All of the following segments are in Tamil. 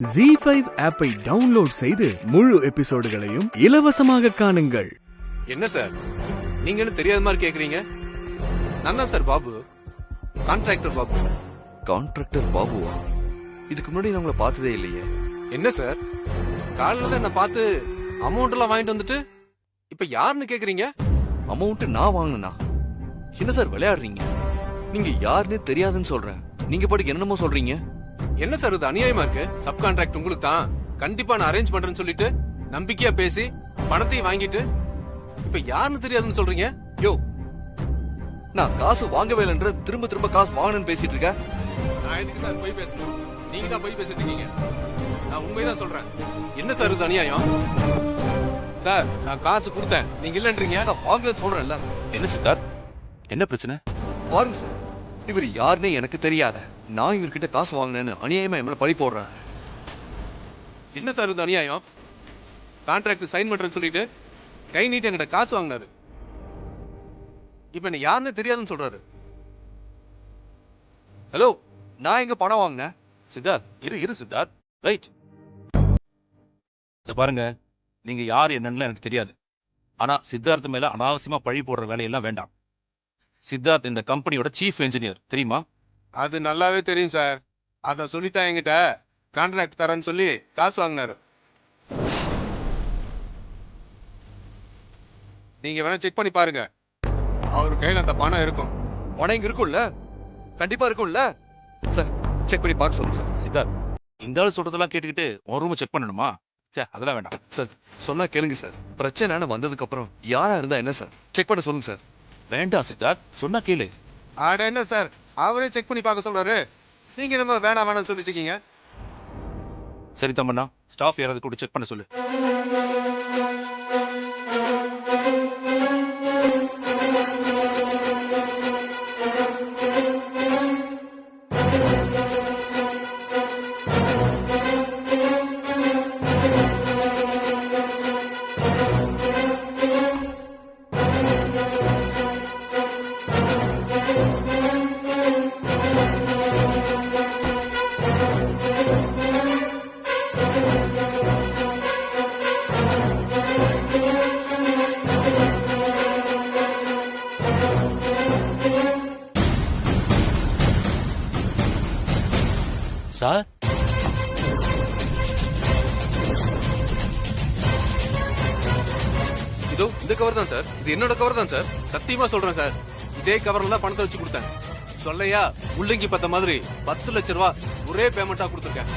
ZEE5 ஆப்பை டவுன்லோட் செய்து முழு எபிசோடுகளையும் இலவசமாக காணுங்கள். என்ன சார் நீங்க என்ன தெரியாத மாதிரி கேக்குறீங்க? நான் தான் sir Babu, contractor Babu. Contractor பாபுவா? இதுக்கு முன்னாடி நான் உங்களை பார்த்ததே இல்லையே. என்ன சார் காலையில தான் என்ன பார்த்து அமௌண்ட் எல்லாம் வாங்கிட்டு வந்துட்டு இப்ப யாருன்னு கேக்குறீங்க? அமௌண்ட் நான் வாங்கினா என்ன சார் விளையாடுறீங்க? நீங்க யாருன்னு தெரியாதுன்னு சொல்றேன், நீங்க பாட்டுக்கு என்னமோ சொல்றீங்க. என்ன சார் இது அநியாயமா இருக்கு? சப் கான்ட்ராக்ட் உங்களுக்கு தான், கண்டிப்பா நான் அரேஞ்ச் பண்றேன்னு சொல்லிட்டு நம்பிக்கையா பேசி பணத்தையும் வாங்கிட்டு இப்ப யாருன்னு தெரியாதுன்னு சொல்றீங்க? யோ, நான் காசு வாங்கவே இல்லைன்ற திரும்ப திரும்ப காசு வாங்கணும்னு பேசிட்டு இருக்க. நான் எதுக்கு சார் போய் பேசணும்? நீங்க தான் போய் பேசிட்டு இருக்கீங்க. நான் உண்மைதான் சொல்றேன். என்ன சார் இது அநியாயம்? சார் நான் காசு கொடுத்தேன், நீங்க இல்லன்றீங்க. வாங்கலன்னு சொல்றேன்ல. என்ன சித்தார்த், என்ன பிரச்சனை? பாருங்க சார், இவர் யாருன்னே எனக்கு தெரியாத நான் இவர்கிட்ட காசு வாங்கினேன்னு அநியாயமா என் மேல பழி போடுறேன். என்ன சார் இது அநியாயம்? கான்ட்ராக்ட் சைன் பண்றேன்னு சொல்லிட்டு கை நீட்டி என்கிட்ட காசு வாங்கினாரு. இப்ப என்ன யாருன்னு தெரியாதுன்னு சொல்றாரு. ஹலோ, நான் எங்க பணம் வாங்கினேன்? சித்தார்த், இரு சித்தார்த், ரைட். பாருங்க, நீங்க யார் என்னன்னு எனக்கு தெரியாது. ஆனா சித்தார்த் மேல அனாவசியமா பழி போடுற வேலையெல்லாம் வேண்டாம். சித்தார்த் இந்த கம்பெனியோட சீஃப் இன்ஜினியர், தெரியுமா? அது நல்லாவே தெரியும் சார். அத சொல்லித்தான் என்கிட்ட கான்ட்ராக்ட் தரேன்னு சொல்லி காசு வாங்கினாரு. நீங்க வேணா செக் பண்ணி பாருங்க, அவரு கையில அந்த பணம் இருக்கும். பணம் இங்க இருக்கும்ல, கண்டிப்பா இருக்கும்ல சார். செக் பண்ணி பார்க்க சொல்லுங்க சார். சித்தார்த், இந்த ஆள் சொல்றதெல்லாம் கேட்டுக்கிட்டு ஒரு ரூம் செக் பண்ணணுமா? சே, அதெல்லாம் வேண்டாம் சார். சொன்னா கேளுங்க சார். பிரச்சனை வந்ததுக்கு அப்புறம் யாரா இருந்தா என்ன சார், செக் பண்ண சொல்லுங்க சார். வேண்டாம் சித்தார்த், சொன்னா கேளு. ஆட என்ன சார், அவரே செக் பண்ணி பார்க்க சொல்றாரு, நீங்க நம்ம வேணாம் சொல்லிட்டு இருக்கீங்க. சரி தம்மண்ணா, ஸ்டாஃப் யாராவது கூட செக் பண்ண சொல்லு. சார், இதோ இந்த கவர் தான் சார், இது என்னோட கவர் தான் சார். சத்தியமா சொல்றேன் சார், இதே கவர்ல தான் பணத்தை வச்சு கொடுத்தேன். சொல்லையா உள்ளங்கி பத்த மாதிரி 10 லட்சம் ரூபாய் ஒரே பேமெண்டா கொடுத்துருக்கேன்.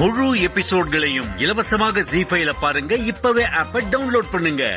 முழு எபிசோட்களையும் இலவசமாக ZEE5 பாருங்க. இப்பவே ஆப்பை டவுன்லோட் பண்ணுங்க.